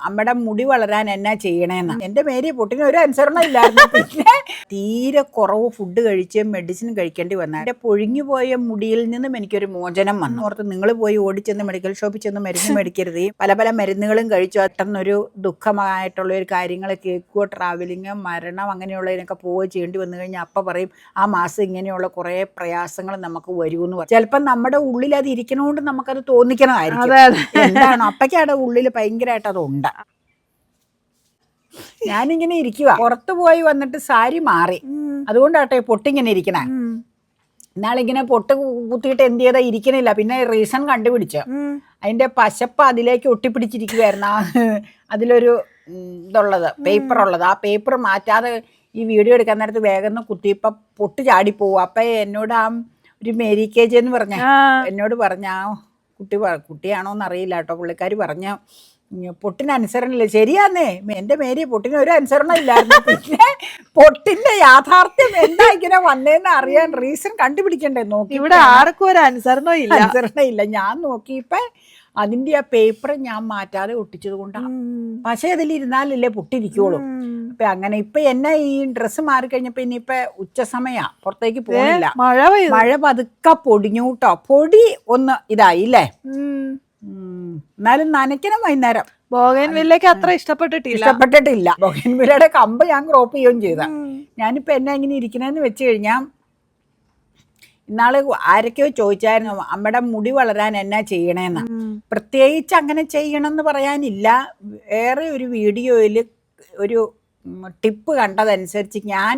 അമ്മയുടെ മുടി വളരാൻ എന്നാ ചെയ്യണേന്ന്. എൻ്റെ മേരി പൊട്ടിന് ഒരു അനുസരണം ഇല്ലായിരുന്നു. പിന്നെ തീരെ കുറവ് ഫുഡ് കഴിച്ച് മെഡിസിൻ കഴിക്കേണ്ടി വന്ന എൻ്റെ പൊഴിഞ്ഞു പോയ മുടിയിൽ നിന്നും എനിക്കൊരു മോചനം വന്നു. ഓർത്ത് നിങ്ങൾ പോയി ഓടിച്ചെന്ന് മെഡിക്കൽ ഷോപ്പിൽ ചെന്ന് മരുന്ന് മേടിക്കരുത്. പല പല മരുന്നുകളും കഴിച്ചു പെട്ടെന്നൊരു ദുഃഖമായിട്ടുള്ള ഒരു കാര്യങ്ങൾ കേൾക്കുകയോ ട്രാവലിങ് മരണം അങ്ങനെയുള്ളതിനൊക്കെ പോവുകയോ ചെയ്യേണ്ടി വന്നു കഴിഞ്ഞാൽ അപ്പം പറയും ആ മാസം ഇങ്ങനെയുള്ള കുറേ പ്രയാസങ്ങൾ നമുക്ക് വരുമെന്ന് പറയും. ചിലപ്പം നമ്മുടെ ഉള്ളിൽ അത് ഇരിക്കണോണ്ട് നമുക്കത് തോന്നിക്കണമായിരിക്കും. എന്താണോ അപ്പയ്ക്കാടെ ഉള്ളിൽ ഭയങ്കരമായിട്ട് അത് ഉണ്ട്. ഞാനിങ്ങനെ ഇരിക്കുക, പുറത്തു പോയി വന്നിട്ട് സാരി മാറി, അതുകൊണ്ടാട്ടെ പൊട്ടിങ്ങനെ ഇരിക്കണേ. എന്നാളിങ്ങനെ പൊട്ട് കുത്തിയിട്ട് എന്ത് ചെയ്താൽ ഇരിക്കണില്ല. പിന്നെ റീസൺ കണ്ടുപിടിച്ചു, അതിന്റെ പശപ്പ് അതിലേക്ക് ഒട്ടിപ്പിടിച്ചിരിക്കുവായിരുന്നു. അതിലൊരു ഇതുള്ളത് പേപ്പർ ഉള്ളത്. ആ പേപ്പർ മാറ്റാതെ ഈ വീഡിയോ എടുക്കാൻ നേരത്ത് വേഗം കുത്തിയപ്പോൾ പൊട്ട് ചാടിപ്പോവും. അപ്പം എന്നോട് ആ ഒരു മേരി KJ എന്ന് പറഞ്ഞ എന്നോട് പറഞ്ഞ ആ കുട്ടിയാണോന്ന് അറിയില്ല കേട്ടോ, പുള്ളിക്കാരി പറഞ്ഞ പൊട്ടിന് അനുസരണയില്ല. ശരിയാന്നേ, എൻ്റെ മേരി പൊട്ടിന് ഒരു അനുസരണം ഇല്ലായിരുന്നു. പിന്നെ പൊട്ടിന്റെ യാഥാർത്ഥ്യം എന്താ ഇങ്ങനെ വന്നേന്ന് അറിയാൻ റീസൺ കണ്ടുപിടിക്കണ്ടേ. നോക്കി ഇവിടെ ആർക്കും ഒരു അനുസരണയില്ല. ഞാൻ നോക്കിയപ്പോ അതിന്റെ ആ പേപ്പർ ഞാൻ മാറ്റാതെ ഒട്ടിച്ചത് കൊണ്ടാണ്. പക്ഷേ അതിലിരുന്നാലല്ലേ പൊട്ടിരിക്കുള്ളൂ. അപ്പൊ അങ്ങനെ ഇപ്പൊ എന്നെ ഈ ഡ്രസ്സ് മാറിക്കഴിഞ്ഞപ്പോ ഇനിയിപ്പൊ ഉച്ച സമയാ, പുറത്തേക്ക് പോകുന്നില്ല. മഴ പതുക്കെ പൊടിഞ്ഞു കേട്ടോ. പൊടി ഒന്ന് ഇതായില്ലേ. എന്നാലും നനയ്ക്കണം വൈകുന്നേരം. ബോഗൻവില്ലയ്ക്ക് അത്ര ഇഷ്ടപ്പെട്ടിട്ടില്ല. ബോഗൻവില്ലയുടെ കമ്പ് ഞാൻ ക്രോപ്പ് ചെയ്യുകയും ചെയ്ത. ഞാനിപ്പോ എന്നെ ഇങ്ങനെ ഇരിക്കണേന്ന് വെച്ച് കഴിഞ്ഞാൽ, ഇന്നാള് ആരൊക്കെയോ ചോദിച്ചായിരുന്നു അമ്മയുടെ മുടി വളരാൻ എന്നാ ചെയ്യണേന്ന്. പ്രത്യേകിച്ച് അങ്ങനെ ചെയ്യണമെന്ന് പറയാനില്ല. വേറെ ഒരു വീഡിയോയിൽ ഒരു ടിപ്പ് കണ്ടതനുസരിച്ച് ഞാൻ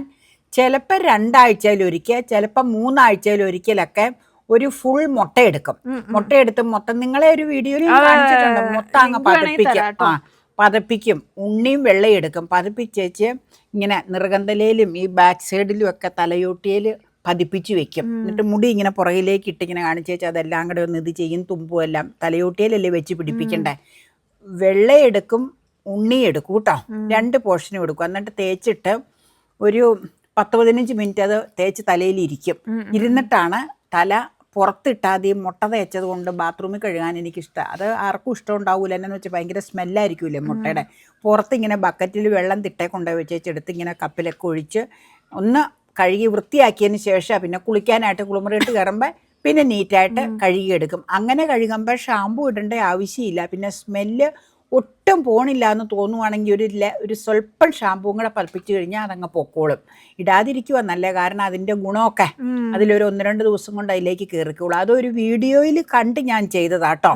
ചിലപ്പോൾ 2 ആഴ്ചയിലൊരിക്കൽ, ചിലപ്പോൾ 3 ആഴ്ചയിലൊരിക്കലൊക്കെ ഒരു ഫുൾ മുട്ടയെടുക്കും. മുട്ടയെടുത്ത് മൊത്തം നിങ്ങളെ ഒരു വീഡിയോയിൽ കാണിച്ചിട്ടുണ്ട്. മൊത്തം അങ്ങ് പതപ്പിക്കും. ഉണ്ണിയും വെള്ളയും എടുക്കും. പതപ്പിച്ചേച്ച് ഇങ്ങനെ നിറകന്തലയിലും ഈ ബാക്ക് സൈഡിലും ഒക്കെ തലയോട്ടിയിൽ പതിപ്പിച്ച് വെക്കും. എന്നിട്ട് മുടി ഇങ്ങനെ പുറകിലേക്ക് ഇട്ടിങ്ങനെ കാണിച്ചേച്ച് അതെല്ലാം കൂടെ ഒന്ന് ഇത് ചെയ്യും. തുമ്പും എല്ലാം തലയോട്ടിയിലല്ലേ വെച്ച് പിടിപ്പിക്കണ്ടേ. വെള്ളയെടുക്കും, ഉണ്ണിയെടുക്കും കേട്ടോ. 2 പോർഷനും എടുക്കും. എന്നിട്ട് തേച്ചിട്ട് ഒരു 10-15 മിനിറ്റ് അത് തേച്ച് തലയിലിരിക്കും. ഇരുന്നിട്ടാണ് തല പുറത്തിട്ടാതെ മുട്ട തേച്ചത് കൊണ്ട് ബാത്റൂമിൽ കഴുകാൻ എനിക്കിഷ്ടം. അത് ആർക്കും ഇഷ്ടം ഉണ്ടാവില്ല. എന്നു വെച്ചാൽ ഭയങ്കര സ്മെല്ലായിരിക്കൂലേ മുട്ടയുടെ. പുറത്തിങ്ങനെ ബക്കറ്റിൽ വെള്ളം തിട്ടേ കൊണ്ടുപോയി വെച്ചെടുത്ത് ഇങ്ങനെ കപ്പിലൊക്കെ ഒഴിച്ച് ഒന്ന് കഴുകി വൃത്തിയാക്കിയതിന് ശേഷം പിന്നെ കുളിക്കാനായിട്ട് കുളിമുറിയിട്ട് കയറുമ്പോൾ പിന്നെ നീറ്റായിട്ട് കഴുകിയെടുക്കും. അങ്ങനെ കഴുകുമ്പോൾ ഷാമ്പു ഇടേണ്ട ആവശ്യമില്ല. പിന്നെ സ്മെല്ല് ഒട്ടും പോണില്ല എന്ന് തോന്നുവാണെങ്കിൽ ഒരു സ്വല്പം ഷാമ്പൂവും കൂടെ പൽപ്പിച്ച് കഴിഞ്ഞാൽ അതങ്ങ് പൊക്കോളും. ഇടാതിരിക്കുക നല്ല, കാരണം അതിൻ്റെ ഗുണമൊക്കെ അതിലൊരു 1-2 ദിവസം കൊണ്ട് അതിലേക്ക് കയറിക്കോളൂ. അതൊരു വീഡിയോയിൽ കണ്ട് ഞാൻ ചെയ്തതാട്ടോ.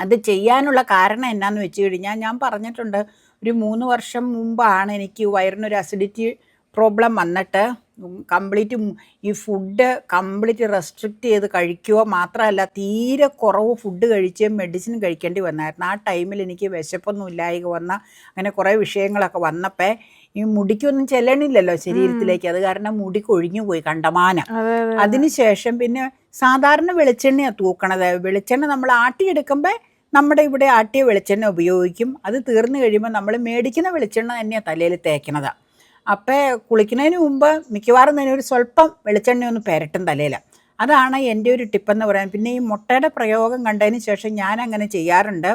അത് ചെയ്യാനുള്ള കാരണം എന്നാന്ന് വെച്ച് കഴിഞ്ഞാൽ, ഞാൻ പറഞ്ഞിട്ടുണ്ട് ഒരു 3 വർഷം മുമ്പാണ് എനിക്ക് വയറിനൊരു അസിഡിറ്റി പ്രോബ്ലം വന്നിട്ട് കംപ്ലീറ്റ് ഈ ഫുഡ് കംപ്ലീറ്റ് റെസ്ട്രിക്റ്റ് ചെയ്ത് കഴിക്കുക മാത്രമല്ല തീരെ കുറവ് ഫുഡ് കഴിച്ച് മെഡിസിൻ കഴിക്കേണ്ടി വന്നായിരുന്നു. ആ ടൈമിൽ എനിക്ക് വിശപ്പൊന്നും ഇല്ലായ്ക വന്ന അങ്ങനെ കുറേ വിഷയങ്ങളൊക്കെ വന്നപ്പോൾ ഈ മുടിക്കൊന്നും ചെല്ലണില്ലല്ലോ ശരീരത്തിലേക്ക്. അത് കാരണം മുടി കൊഴിഞ്ഞു പോയി കണ്ടമാനം. അതിനുശേഷം പിന്നെ സാധാരണ വെളിച്ചെണ്ണയാണ് തൂക്കണത്. വെളിച്ചെണ്ണ നമ്മൾ ആട്ടിയെടുക്കുമ്പോൾ നമ്മുടെ ഇവിടെ ആട്ടിയ വെളിച്ചെണ്ണ ഉപയോഗിക്കും. അത് തീർന്നു കഴിയുമ്പോൾ നമ്മൾ മേടിക്കുന്ന വെളിച്ചെണ്ണ തന്നെയാണ് തലയിൽ തേക്കണത്. അപ്പോൾ കുളിക്കുന്നതിന് മുമ്പ് മിക്കവാറും തന്നെ ഒരു സ്വല്പം വെളിച്ചെണ്ണ ഒന്ന് പെരട്ടും തലയിൽ. അതാണ് എൻ്റെ ഒരു ടിപ്പെന്ന് പറയാൻ. പിന്നെ ഈ മുട്ടയുടെ പ്രയോഗം കണ്ടതിന് ശേഷം ഞാൻ അങ്ങനെ ചെയ്യാറുണ്ട്.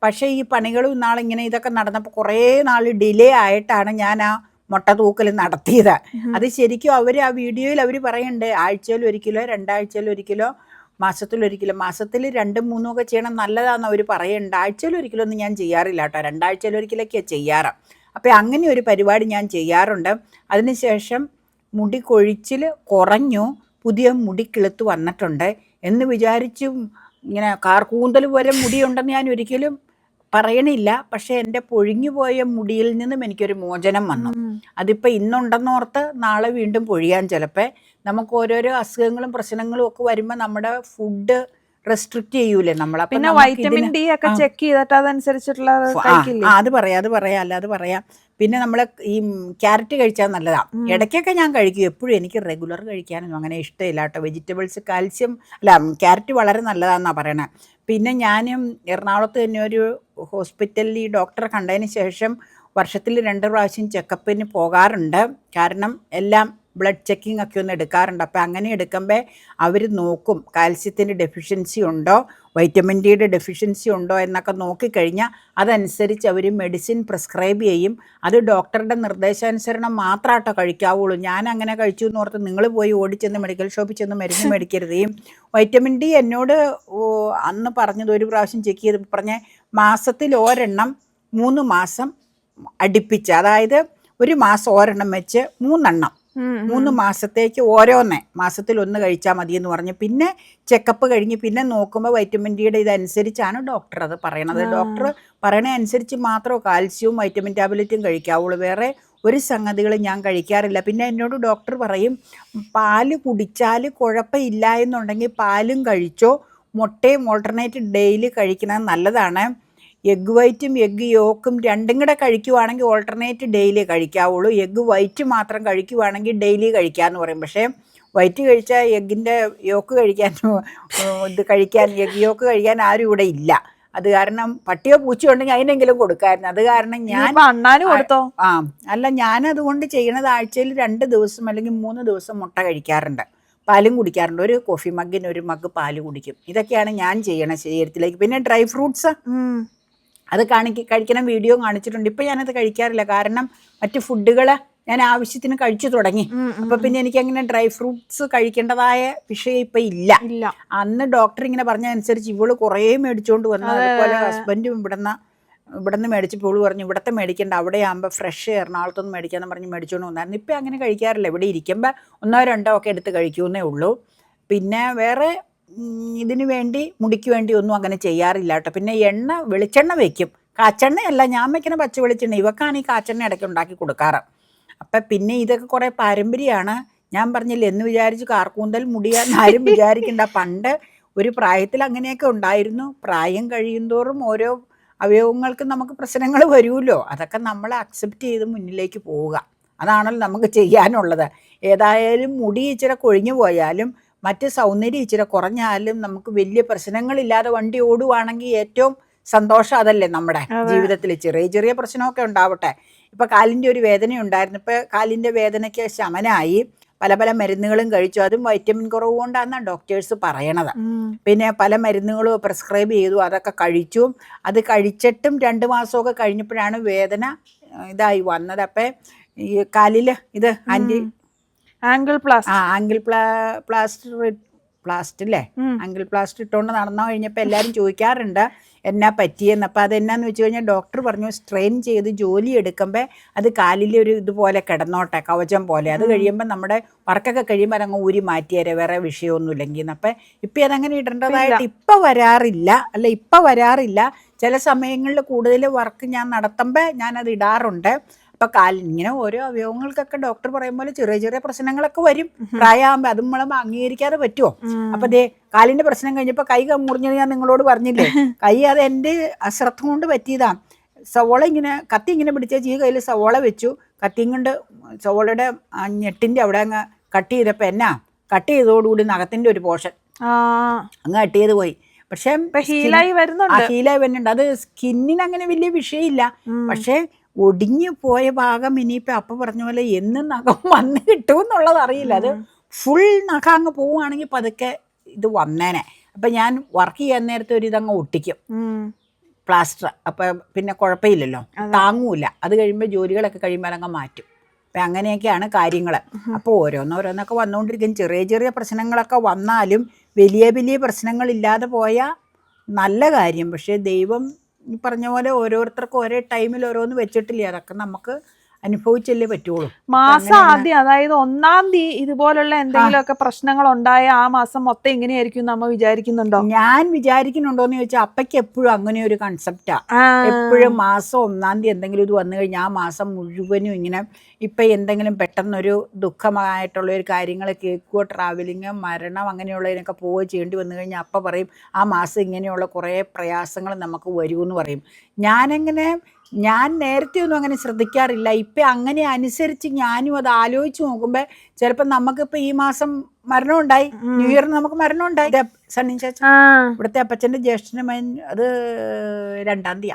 പക്ഷേ ഈ പണികളും ഇന്നാളിങ്ങനെ ഇതൊക്കെ നടന്നപ്പോൾ കുറേ നാൾ ഡിലേ ആയിട്ടാണ് ഞാൻ ആ മുട്ട തൂക്കൽ നടത്തിയത്. അത് ശരിക്കും ആ വീഡിയോയിൽ അവർ പറയുന്നുണ്ട് ആഴ്ചയിലൊരിക്കലോ 2 ആഴ്ചയിലൊരിക്കലോ മാസത്തിലൊരിക്കലോ. മാസത്തിൽ 2-3 ഒക്കെ ചെയ്യണം നല്ലതാണെന്ന് അവർ പറയുന്നുണ്ട്. ആഴ്ചയിലൊരിക്കലൊന്നും ഞാൻ ചെയ്യാറില്ല കേട്ടോ. 2 ആഴ്ചയിലൊരിക്കലൊക്കെയാണ് ചെയ്യാറ്. അപ്പോൾ അങ്ങനെ ഒരു പരിപാടി ഞാൻ ചെയ്യാറുണ്ട്. അതിനുശേഷം മുടി കൊഴിച്ചിൽ കുറഞ്ഞു, പുതിയ മുടി കിളുത്ത് വന്നിട്ടുണ്ട് എന്ന് വിചാരിച്ചു ഇങ്ങനെ കാർക്കൂന്തൽ പോലെ മുടിയുണ്ടെന്ന് ഞാൻ ഒരിക്കലും പറയണില്ല. പക്ഷേ എൻ്റെ പൊഴിഞ്ഞു പോയ മുടിയിൽ നിന്നും എനിക്കൊരു മോചനം വന്നു. അതിപ്പോൾ ഇന്നുണ്ടെന്നോർത്ത് നാളെ വീണ്ടും പൊഴിയാൻ ചിലപ്പോൾ. നമുക്ക് ഓരോരോ അസുഖങ്ങളും പ്രശ്നങ്ങളും ഒക്കെ വരുമ്പോൾ നമ്മുടെ ഫുഡ് റെസ്ട്രിക്റ്റ് ചെയ്യൂലേ നമ്മൾ. പിന്നെ വൈറ്റമിൻ ഡി ഒക്കെ ചെക്ക് ചെയ്തിട്ട് അതനുസരിച്ചിട്ടുള്ള അത് പറയാം, അല്ലാതെ പറയാം. പിന്നെ നമ്മൾ ഈ ക്യാരറ്റ് കഴിച്ചാൽ നല്ലതാണ്. ഇടയ്ക്കൊക്കെ ഞാൻ കഴിക്കും, എപ്പോഴും എനിക്ക് റെഗുലർ കഴിക്കാനൊന്നും അങ്ങനെ ഇഷ്ടമില്ല കേട്ടോ. വെജിറ്റബിൾസ് ക്യാരറ്റ് വളരെ നല്ലതാണെന്നാണ് പറയണത്. പിന്നെ ഞാനും എറണാകുളത്ത് തന്നെ ഒരു ഹോസ്പിറ്റലിൽ ഈ ഡോക്ടറെ കണ്ടതിന് ശേഷം വർഷത്തിൽ 2 പ്രാവശ്യം ചെക്കപ്പിന് പോകാറുണ്ട്. കാരണം എല്ലാം ബ്ലഡ് ചെക്കിംഗ് ഒക്കെ ഒന്ന് എടുക്കാറുണ്ട്. അപ്പോൾ അങ്ങനെ എടുക്കുമ്പോൾ അവർ നോക്കും കാൽസ്യത്തിൻ്റെ ഡെഫിഷ്യൻസി ഉണ്ടോ, വൈറ്റമിൻ ഡിയുടെ ഡെഫിഷ്യൻസി ഉണ്ടോ എന്നൊക്കെ നോക്കിക്കഴിഞ്ഞാൽ അതനുസരിച്ച് അവർ മെഡിസിൻ പ്രിസ്ക്രൈബ് ചെയ്യും. അത് ഡോക്ടറുടെ നിർദ്ദേശാനുസരണം മാത്രമാട്ടോ കഴിക്കാവുള്ളൂ. ഞാൻ അങ്ങനെ കഴിച്ചു എന്ന് ഓർത്ത് നിങ്ങൾ പോയി ഓടിച്ചെന്ന് മെഡിക്കൽ ഷോപ്പിൽ ചെന്ന് മരുന്ന് മേടിക്കരുത്. ഈ വൈറ്റമിൻ ഡി എന്നോട് അന്ന് പറഞ്ഞത് ഒരു പ്രാവശ്യം ചെക്ക് ചെയ്ത് പറഞ്ഞ മാസത്തിൽ ഒരെണ്ണം 3 മാസം അടുപ്പിച്ച്, അതായത് ഒരു മാസം ഒരെണ്ണം വെച്ച് 3 എണ്ണം 3 മാസത്തേക്ക് ഓരോന്നേ മാസത്തിൽ 1 കഴിച്ചാൽ മതി എന്ന് പറഞ്ഞു. പിന്നെ ചെക്കപ്പ് കഴിഞ്ഞ് പിന്നെ നോക്കുമ്പോൾ വൈറ്റമിൻ ഡിയുടെ ഇതനുസരിച്ചാണ് ഡോക്ടർ അത് പറയണത്. ഡോക്ടർ പറയണ അനുസരിച്ച് മാത്രമേ കാൽസ്യവും വൈറ്റമിൻ ടാബ്ലറ്റും കഴിക്കാവുള്ളൂ. വേറെ ഒരു സംഗതികൾ ഞാൻ കഴിക്കാറില്ല. പിന്നെ എന്നോട് ഡോക്ടർ പറയും പാല് കുടിച്ചാൽ കുഴപ്പമില്ല എന്നുണ്ടെങ്കിൽ പാലും കഴിച്ചോ, മുട്ടയും ഓൾട്ടർനേറ്റ് ഡെയിലി കഴിക്കുന്നത് നല്ലതാണ്. എഗ് വൈറ്റും എഗ് യോക്കും രണ്ടും കൂടെ കഴിക്കുവാണെങ്കിൽ ഓൾട്ടർനേറ്റ് ഡെയിലി കഴിക്കാവുള്ളൂ. എഗ് വൈറ്റ് മാത്രം കഴിക്കുവാണെങ്കിൽ ഡെയിലി കഴിക്കാമെന്ന് പറയും. പക്ഷേ വൈറ്റ് കഴിച്ചാൽ എഗ്ഗിൻ്റെ യോക്ക് കഴിക്കാൻ എഗ് യോക്ക് കഴിക്കാൻ ആരും ഇവിടെ ഇല്ല. അത് കാരണം പട്ടിയോ പൂച്ചയോ ഉണ്ടെങ്കിൽ അതിനെങ്കിലും കൊടുക്കാമായിരുന്നു. അത് കാരണം ഞാനതുകൊണ്ട് ചെയ്യണത് ആഴ്ചയിൽ 2 ദിവസം അല്ലെങ്കിൽ 3 ദിവസം മുട്ട കഴിക്കാറുണ്ട്, പാലും കുടിക്കാറുണ്ട്. ഒരു കോഫി മഗ്ഗിന് 1 മഗ്ഗ് പാല് കുടിക്കും. ഇതൊക്കെയാണ് ഞാൻ ചെയ്യണ ശരീരത്തിലേക്ക്. പിന്നെ ഡ്രൈ ഫ്രൂട്ട്സ് അത് കഴിക്കണ വീഡിയോ കാണിച്ചിട്ടുണ്ട്. ഇപ്പം ഞാനത് കഴിക്കാറില്ല, കാരണം മറ്റ് ഫുഡുകൾ ഞാൻ ആവശ്യത്തിന് കഴിച്ചു തുടങ്ങി. അപ്പം പിന്നെ എനിക്കങ്ങനെ ഡ്രൈ ഫ്രൂട്ട്സ് കഴിക്കേണ്ടതായ വിഷയം ഇപ്പം ഇല്ല. അന്ന് ഡോക്ടർ ഇങ്ങനെ പറഞ്ഞ അനുസരിച്ച് ഇവള് കുറേ മേടിച്ചുകൊണ്ട് വന്നു. അതുപോലെ ഹസ്ബൻഡും ഇവിടുന്ന് മേടിച്ചപ്പോൾ ഇവള് പറഞ്ഞു ഇവിടുത്തെ മേടിക്കേണ്ട, അവിടെ ആകുമ്പോൾ ഫ്രഷ് എറണാകുളത്തൊന്നും മേടിക്കാമെന്ന് പറഞ്ഞ് മേടിച്ചുകൊണ്ട് വന്നായിരുന്നു. ഇപ്പം അങ്ങനെ കഴിക്കാറില്ല. ഇവിടെ ഇരിക്കുമ്പോൾ 1 2 ഒക്കെ എടുത്ത് കഴിക്കുന്നേ ഉള്ളൂ. പിന്നെ വേറെ ഇതിന് വേണ്ടി മുടിക്ക് വേണ്ടി ഒന്നും അങ്ങനെ ചെയ്യാറില്ല കേട്ടോ. പിന്നെ വെളിച്ചെണ്ണ വയ്ക്കും, കാച്ചെണ്ണയല്ല ഞാൻ വയ്ക്കുന്ന പച്ച വെളിച്ചെണ്ണ. ഇവക്കാണ് ഈ കാച്ചെണ്ണ ഇടയ്ക്ക് ഉണ്ടാക്കി കൊടുക്കാറ്. അപ്പം പിന്നെ ഇതൊക്കെ കുറേ പാരമ്പര്യമാണ്. ഞാൻ പറഞ്ഞില്ലേ എന്ന് വിചാരിച്ച് കാർക്കൂന്തൽ മുടിയാന്ന് ആരും വിചാരിക്കണ്ട. പണ്ട് ഒരു പ്രായത്തിൽ അങ്ങനെയൊക്കെ ഉണ്ടായിരുന്നു. പ്രായം കഴിയുന്തോറും ഓരോ അവയവങ്ങൾക്ക് നമുക്ക് പ്രശ്നങ്ങൾ വരുമല്ലോ. അതൊക്കെ നമ്മൾ അക്സെപ്റ്റ് ചെയ്ത് മുന്നിലേക്ക് പോവുക, അതാണല്ലോ നമുക്ക് ചെയ്യാനുള്ളത്. ഏതായാലും മുടി ഇച്ചിരി കൊഴിഞ്ഞു പോയാലും മറ്റ് സൗന്ദര്യം ഇച്ചിരി കുറഞ്ഞാലും നമുക്ക് വലിയ പ്രശ്നങ്ങളില്ലാതെ വണ്ടി ഓടുവാണെങ്കിൽ ഏറ്റവും സന്തോഷം അതല്ലേ നമ്മുടെ ജീവിതത്തിൽ. ചെറിയ ചെറിയ പ്രശ്നമൊക്കെ ഉണ്ടാവട്ടെ. ഇപ്പം കാലിൻ്റെ ഒരു വേദന ഉണ്ടായിരുന്നു. ഇപ്പം കാലിൻ്റെ വേദനയ്ക്ക് ശമനമായി, പല മരുന്നുകളും കഴിച്ചു. അതും വൈറ്റമിൻ കുറവ് കൊണ്ടാണെന്നാണ് ഡോക്ടേഴ്സ് പറയണത്. പിന്നെ പല മരുന്നുകളും പ്രിസ്ക്രൈബ് ചെയ്തു, അതൊക്കെ കഴിച്ചു. അത് കഴിച്ചിട്ടും 2 മാസമൊക്കെ കഴിഞ്ഞപ്പോഴാണ് വേദന ഇതായി വന്നത്. അപ്പം ഈ കാലിൽ ഇത് ആംഗിൾ പ്ലാസ്റ്റർ ഇട്ടുകൊണ്ട് നടന്നു കഴിഞ്ഞപ്പോൾ എല്ലാവരും ചോദിക്കാറുണ്ട് എന്നാ പറ്റിയെന്ന്. അപ്പം അതെന്നാന്ന് വെച്ച് കഴിഞ്ഞാൽ ഡോക്ടർ പറഞ്ഞു സ്ട്രെയിൻ ചെയ്ത് ജോലി എടുക്കുമ്പോൾ അത് കാലിലെ ഒരു ഇതുപോലെ കിടന്നോട്ടെ, കവചം പോലെ. അത് കഴിയുമ്പോൾ നമ്മുടെ വർക്കൊക്കെ കഴിയുമ്പോൾ അതങ്ങ് ഊരി മാറ്റിയേരെ, വേറെ വിഷയമൊന്നും ഇല്ലെങ്കിൽ. അപ്പം ഇപ്പം അതങ്ങനെ ഇടേണ്ടതായിട്ട് ഇപ്പം വരാറില്ല. ചില സമയങ്ങളിൽ കൂടുതൽ വർക്ക് ഞാൻ നടത്തുമ്പോൾ ഞാനത് ഇടാറുണ്ട്. അപ്പം ഇങ്ങനെ ഓരോ അവയവങ്ങൾക്കൊക്കെ ഡോക്ടർ പറയും പോലെ ചെറിയ ചെറിയ പ്രശ്നങ്ങളൊക്കെ വരും പ്രായമാകുമ്പോൾ. അത് നമ്മൾ അംഗീകരിക്കാതെ പറ്റുമോ? അപ്പം കാലിൻ്റെ പ്രശ്നം കഴിഞ്ഞപ്പോൾ കൈ മുറിഞ്ഞത് ഞാൻ നിങ്ങളോട് പറഞ്ഞില്ലേ. കൈ അത് എൻ്റെ അശ്രദ്ധ കൊണ്ട് പറ്റിയതാണ്. സവോള കത്തി ഇങ്ങനെ പിടിച്ച ഈ കയ്യിൽ സവോള വെച്ചു, കത്തിയും കൊണ്ട് സവോളയുടെ ഞെട്ടിൻ്റെ അവിടെ അങ്ങ് കട്ട് ചെയ്തപ്പോൾ കട്ട് ചെയ്തതോടുകൂടി നഖത്തിൻ്റെ ഒരു പോർഷൻ അങ്ങ് കട്ട് ചെയ്ത് പോയി. പക്ഷേ ഹീലായി വരുന്നുണ്ട്. അത് സ്കിന്നിന് അങ്ങനെ വലിയ വിഷയമില്ല. പക്ഷേ ഒടിഞ്ഞു പോയ ഭാഗം ഇനിയിപ്പോൾ അപ്പം പറഞ്ഞ പോലെ എന്ന് നഖം വന്ന് കിട്ടുമെന്നുള്ളത് അറിയില്ല. അത് ഫുൾ നഖം അങ്ങ് പോവുകയാണെങ്കിൽ പതുക്കെ ഇത് വന്നേനെ. അപ്പം ഞാൻ വർക്ക് ചെയ്യാൻ നേരത്തെ ഒരു ഇതങ്ങ് ഒട്ടിക്കും പ്ലാസ്റ്റർ. അപ്പം പിന്നെ കുഴപ്പമില്ലല്ലോ, താങ്ങൂല. അത് കഴിയുമ്പോൾ ജോലികളൊക്കെ കഴിയുമ്പോൾ അങ്ങ് മാറ്റും. അപ്പം അങ്ങനെയൊക്കെയാണ് കാര്യങ്ങൾ. അപ്പോൾ ഓരോന്നൊക്കെ വന്നുകൊണ്ടിരിക്കും. ചെറിയ ചെറിയ പ്രശ്നങ്ങളൊക്കെ വന്നാലും വലിയ പ്രശ്നങ്ങളില്ലാതെ പോയാൽ നല്ല കാര്യം. പക്ഷേ ദൈവം ഈ പറഞ്ഞ പോലെ ഓരോരുത്തർക്കും ഒരേ ടൈമിൽ ഓരോന്ന് വെച്ചിട്ടില്ലേ, അതൊക്കെ നമുക്ക് അനുഭവിച്ചല്ലേ പറ്റുള്ളൂ. മാസം ആദ്യം, അതായത് 1-ാം തീയതി ഇതുപോലുള്ള എന്തെങ്കിലുമൊക്കെ പ്രശ്നങ്ങൾ ഉണ്ടായ ആ മാസം മൊത്തം എങ്ങനെയായിരിക്കും നമ്മ വിചാരിക്കുന്നുണ്ടോ? ഞാൻ വിചാരിക്കുന്നുണ്ടോന്ന് ചോദിച്ചാൽ അപ്പയ്ക്ക് എപ്പോഴും അങ്ങനെ ഒരു കൺസെപ്റ്റാ. എപ്പോഴും മാസം 1-ാം തീയതി എന്തെങ്കിലും ഇത് വന്നു കഴിഞ്ഞാൽ ആ മാസം മുഴുവനും ഇങ്ങനെ ഇപ്പം എന്തെങ്കിലും പെട്ടെന്നൊരു ദുഃഖമായിട്ടുള്ള ഒരു കാര്യങ്ങൾ കേൾക്കുകയോ ട്രാവലിങ് മരണം അങ്ങനെയുള്ളതിനൊക്കെ പോവുകയോ ചെയ്യേണ്ടി വന്നു കഴിഞ്ഞാൽ അപ്പം പറയും ആ മാസം ഇങ്ങനെയുള്ള കുറേ പ്രയാസങ്ങൾ നമുക്ക് വരുമെന്ന് പറയും. ഞാൻ നേരത്തെ ഒന്നും അങ്ങനെ ശ്രദ്ധിക്കാറില്ല. ഇപ്പം അങ്ങനെ അനുസരിച്ച് ഞാനും അത് ആലോചിച്ച് നോക്കുമ്പോൾ ചിലപ്പോൾ നമുക്കിപ്പോൾ ഈ മാസം മരണം ഉണ്ടായി, ന്യൂ ഇയറിന് നമുക്ക് മരണം ഉണ്ടായി. സണ്ണി ചേച്ച ഇവിടുത്തെ അപ്പച്ചൻ്റെ ജ്യേഷ്ഠന് അത് 2-ാം തീയതി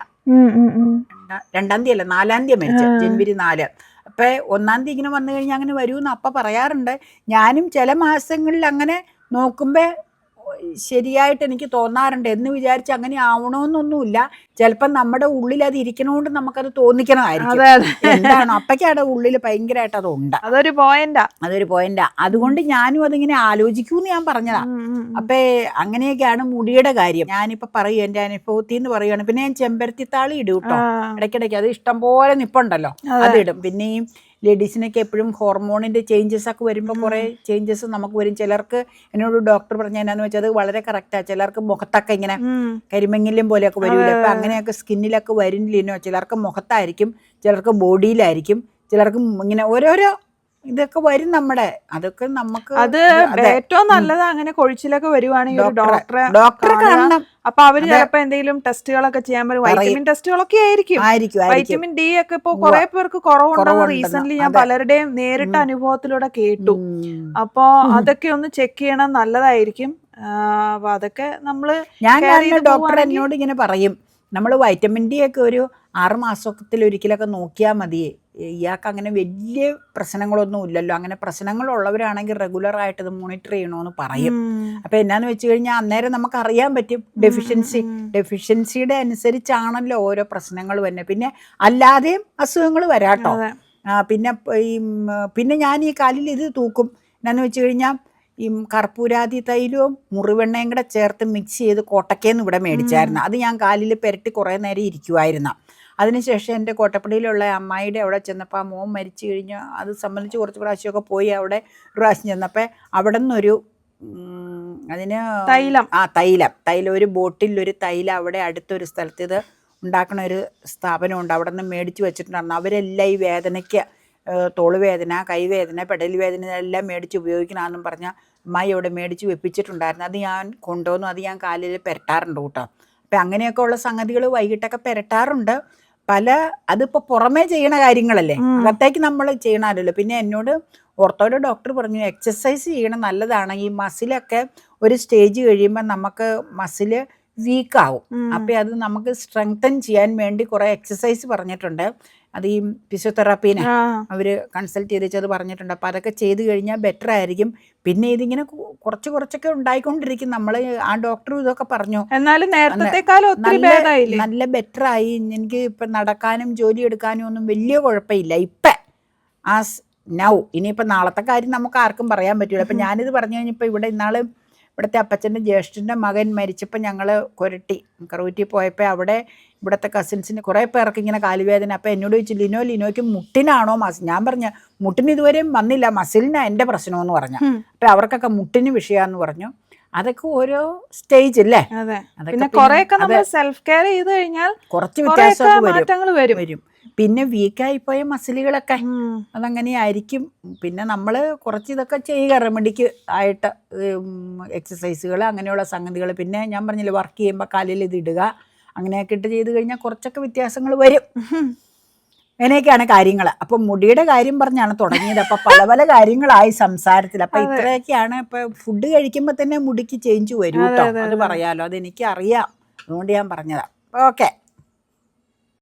2-ാം തീയതി അല്ല 4-ാം തീയതി മരിച്ച, ജനുവരി 4. അപ്പം 1-ാം തീയതി ഇങ്ങനെ വന്നു കഴിഞ്ഞാൽ അങ്ങനെ വരുമെന്ന് അപ്പം പറയാറുണ്ട്. ഞാനും ചില മാസങ്ങളിൽ അങ്ങനെ നോക്കുമ്പോൾ ശരിയായിട്ട് എനിക്ക് തോന്നാറുണ്ട്. എന്ന് വിചാരിച്ച് അങ്ങനെ ആവണമെന്നൊന്നുമില്ല. ചിലപ്പം നമ്മുടെ ഉള്ളിൽ അത് ഇരിക്കണോണ്ട് നമുക്കത് തോന്നിക്കണമായിരിക്കും. എന്താണ് അപ്പയ്ക്കവിടെ ഉള്ളിൽ ഭയങ്കരമായിട്ട് അതുണ്ട്. അതൊരു പോയിന്റാ. അതുകൊണ്ട് ഞാനും അതിങ്ങനെ ആലോചിക്കൂന്ന് ഞാൻ പറഞ്ഞതാ. അപ്പൊ അങ്ങനെയൊക്കെയാണ് മുടിയുടെ കാര്യം. ഞാനിപ്പോ പറയും എന്റെ അനുഭവത്തിൽ നിന്ന് പറയുകയാണ്. പിന്നെ ഞാൻ ചെമ്പരത്തിത്താളി ഇടും കേട്ടോ ഇടയ്ക്കിടയ്ക്ക്. അത് ഇഷ്ടം പോലെ നിപ്പുണ്ടല്ലോ, അതിടും. പിന്നെ ഈ ലേഡീസിനൊക്കെ എപ്പോഴും ഹോർമോണിന്റെ ചേഞ്ചസ് ഒക്കെ വരുമ്പോൾ കുറേ ചേഞ്ചസ് നമുക്ക് വരും. ചിലർക്ക് എന്നോട് ഡോക്ടർ പറഞ്ഞ എന്നാന്ന് വെച്ചാൽ അത് വളരെ കറക്റ്റാ. ചിലർക്ക് മുഖത്തൊക്കെ ഇങ്ങനെ കരിമങ്ങിലും പോലെയൊക്കെ വരില്ല. അപ്പൊ അങ്ങനെയൊക്കെ സ്കിന്നിലൊക്കെ വരുന്നില്ലോ. ചിലർക്ക് മുഖത്തായിരിക്കും, ചിലർക്ക് ബോഡിയിലായിരിക്കും, ചിലർക്ക് ഇങ്ങനെ ഓരോരോ ഇതൊക്കെ വരും നമ്മുടെ. അതൊക്കെ നമുക്ക് അത് ഏറ്റവും നല്ലത് അങ്ങനെ കൊഴിച്ചിലൊക്കെ വരുവാണെങ്കിൽ ഒരു ഡോക്ടറെ കാണണം. അപ്പൊ അവര് ചിലപ്പോ എന്തെങ്കിലും ടെസ്റ്റുകളൊക്കെ ചെയ്യാൻ പറ്റും. വൈറ്റമിൻ ടെസ്റ്റുകളൊക്കെ ആയിരിക്കും. വൈറ്റമിൻ ഡി ഒക്കെ ഇപ്പൊ കുറെ പേർക്ക് കുറവുണ്ടെന്ന് റീസെന്റ് ഞാൻ പലരുടെയും നേരിട്ട അനുഭവത്തിലൂടെ കേട്ടു. അപ്പൊ അതൊക്കെ ഒന്ന് ചെക്ക് ചെയ്യണം, നല്ലതായിരിക്കും. അപ്പൊ അതൊക്കെ നമ്മള് ഡോക്ടർ എന്നോട് ഇങ്ങനെ പറയും, നമ്മൾ വൈറ്റമിൻ ഡി ഒക്കെ ഒരു 6 മാസത്തിലൊരിക്കലൊക്കെ നോക്കിയാൽ മതി. ഇയാൾക്ക് അങ്ങനെ വലിയ പ്രശ്നങ്ങളൊന്നും ഇല്ലല്ലോ. അങ്ങനെ പ്രശ്നങ്ങളുള്ളവരാണെങ്കിൽ റെഗുലറായിട്ട് ഇത് മോണിറ്റർ ചെയ്യണമെന്ന് പറയും. അപ്പം എന്നാന്ന് വെച്ച് കഴിഞ്ഞാൽ അന്നേരം നമുക്ക് അറിയാൻ പറ്റും ഡെഫിഷ്യൻസിയുടെ അനുസരിച്ചാണല്ലോ ഓരോ പ്രശ്നങ്ങൾ തന്നെ. പിന്നെ അല്ലാതെയും അസുഖങ്ങൾ വരാട്ടോ. പിന്നെ ഞാൻ ഈ കാലിൽ ഇത് തൂക്കും. എന്നാന്ന് വെച്ച് കഴിഞ്ഞാൽ ഈ കർപ്പൂരാതി തൈലവും മുറിവെണ്ണയും കൂടെ ചേർത്ത് മിക്സ് ചെയ്ത് കോട്ടക്കേന്ന് ഇവിടെ മേടിച്ചായിരുന്നു. അത് ഞാൻ കാലിൽ പുരട്ടി കുറേ നേരം ഇരിക്കുമായിരുന്നു. അതിനുശേഷം എൻ്റെ കോട്ടപ്പടിയിലുള്ള അമ്മായിയുടെ അവിടെ ചെന്നപ്പോൾ ആ മോൻ മരിച്ചു കഴിഞ്ഞ് അത് സംബന്ധിച്ച് കുറച്ച് പ്രാവശ്യമൊക്കെ പോയി. അവിടെ ഒരു പ്രാവശ്യം ചെന്നപ്പോൾ അവിടെ നിന്നൊരു അതിന് തൈലം ഒരു ബോട്ടിലൊരു തൈലം അവിടെ അടുത്തൊരു സ്ഥലത്ത് ഇത് ഉണ്ടാക്കണ ഒരു സ്ഥാപനമുണ്ട്. അവിടെ നിന്ന് മേടിച്ച് വെച്ചിട്ടുണ്ടായിരുന്നു. അവരെല്ലാം ഈ വേദനയ്ക്ക് തോളുവേദന, കൈവേദന, പെടൽ വേദന എല്ലാം മേടിച്ച് ഉപയോഗിക്കണമെന്നും പറഞ്ഞാൽ അമ്മായി അവിടെ മേടിച്ച് വെപ്പിച്ചിട്ടുണ്ടായിരുന്നു. അത് ഞാൻ കൊണ്ടുവന്നു. അത് ഞാൻ കാലിൽ പുരട്ടാറുണ്ട് കേട്ടോ. അപ്പം അങ്ങനെയൊക്കെ ഉള്ള സംഗതികൾ വൈകിട്ടൊക്കെ പുരട്ടാറുണ്ട്. അതിപ്പോൾ പുറമേ ചെയ്യണ കാര്യങ്ങളല്ലേ, അകത്തേക്ക് നമ്മൾ ചെയ്യണമല്ലോ. പിന്നെ എന്നോട് ഓർത്തോയുടെ ഡോക്ടർ പറഞ്ഞു എക്സസൈസ് ചെയ്യണം, നല്ലതാണ്. ഈ മസിലൊക്കെ ഒരു സ്റ്റേജ് കഴിയുമ്പോൾ നമുക്ക് മസിൽ വീക്കാവും. അപ്പം അത് നമുക്ക് സ്ട്രെങ്തൻ ചെയ്യാൻ വേണ്ടി കുറേ എക്സസൈസ് പറഞ്ഞിട്ടുണ്ട്. അത് ഈ ഫിസിയോതെറാപ്പീനെ അവർ കൺസൾട്ട് ചെയ്ത് പറഞ്ഞിട്ടുണ്ട്. അപ്പം അതൊക്കെ ചെയ്ത് കഴിഞ്ഞാൽ ബെറ്റർ ആയിരിക്കും. പിന്നെ ഇതിങ്ങനെ കുറച്ചൊക്കെ ഉണ്ടായിക്കൊണ്ടിരിക്കും. നമ്മൾ ആ ഡോക്ടറും ഇതൊക്കെ പറഞ്ഞു, എന്നാലും നല്ല ബെറ്ററായി. എനിക്ക് ഇപ്പം നടക്കാനും ജോലി എടുക്കാനും ഒന്നും വലിയ കുഴപ്പമില്ല ഇപ്പം ആസ് നൗ. ഇനിയിപ്പം നാളത്തെ കാര്യം നമുക്ക് ആർക്കും പറയാൻ പറ്റില്ല. അപ്പം ഞാനിത് പറഞ്ഞു കഴിഞ്ഞപ്പോൾ ഇവിടെ ഇന്നാൾ ഇവിടുത്തെ അപ്പച്ചൻ്റെ ജ്യേഷ്ഠൻ്റെ മകൻ മരിച്ചപ്പോൾ ഞങ്ങൾ കറുവറ്റി പോയപ്പോൾ അവിടെ ഇവിടുത്തെ കസിൻസിന് കുറേ പേർക്ക് ഇങ്ങനെ കാലുവേദന. അപ്പോൾ എന്നോട് ചോദിച്ചു, ലിനോയ്ക്ക് മുട്ടിനാണോ ഞാൻ പറഞ്ഞ മുട്ടിന് ഇതുവരെയും വന്നില്ല, മസിലിനാണ് എൻ്റെ പ്രശ്നമെന്ന് പറഞ്ഞു. അപ്പം അവർക്കൊക്കെ മുട്ടിന് വിഷയമാണെന്ന് പറഞ്ഞു. അതൊക്കെ ഓരോ സ്റ്റേജ് അല്ലേ. പിന്നെ സെൽഫ് കെയർ ചെയ്ത് കഴിഞ്ഞാൽ കുറച്ച് വ്യത്യാസമൊക്കെ വരും. പിന്നെ വീക്കായിപ്പോയ മസിലുകളൊക്കെ അതങ്ങനെ ആയിരിക്കും. പിന്നെ നമ്മൾ കുറച്ച് ഇതൊക്കെ ചെയ്യുക, റെമഡിക്ക് ആയിട്ട് എക്സസൈസുകൾ അങ്ങനെയുള്ള സംഗതികൾ. പിന്നെ ഞാൻ പറഞ്ഞില്ലേ വർക്ക് ചെയ്യുമ്പോൾ കാലിൽ ഇത് ഇടുക, അങ്ങനെയൊക്കെ ഇട്ട് ചെയ്ത് കഴിഞ്ഞാൽ കുറച്ചൊക്കെ വ്യത്യാസങ്ങൾ വരും. അങ്ങനെയൊക്കെയാണ് കാര്യങ്ങൾ. അപ്പം മുടിയുടെ കാര്യം പറഞ്ഞാണ് തുടങ്ങിയത്. അപ്പം പല കാര്യങ്ങളായി സംസാരത്തിൽ. അപ്പം ഇത്രയൊക്കെയാണ്. ഇപ്പം ഫുഡ് കഴിക്കുമ്പോൾ തന്നെ മുടിക്ക് ചേഞ്ച് വരും കേട്ടോ. അത് പറയാലോ, അതെനിക്ക് അറിയാം, അതുകൊണ്ട് ഞാൻ പറഞ്ഞതാണ്. ഓക്കെ.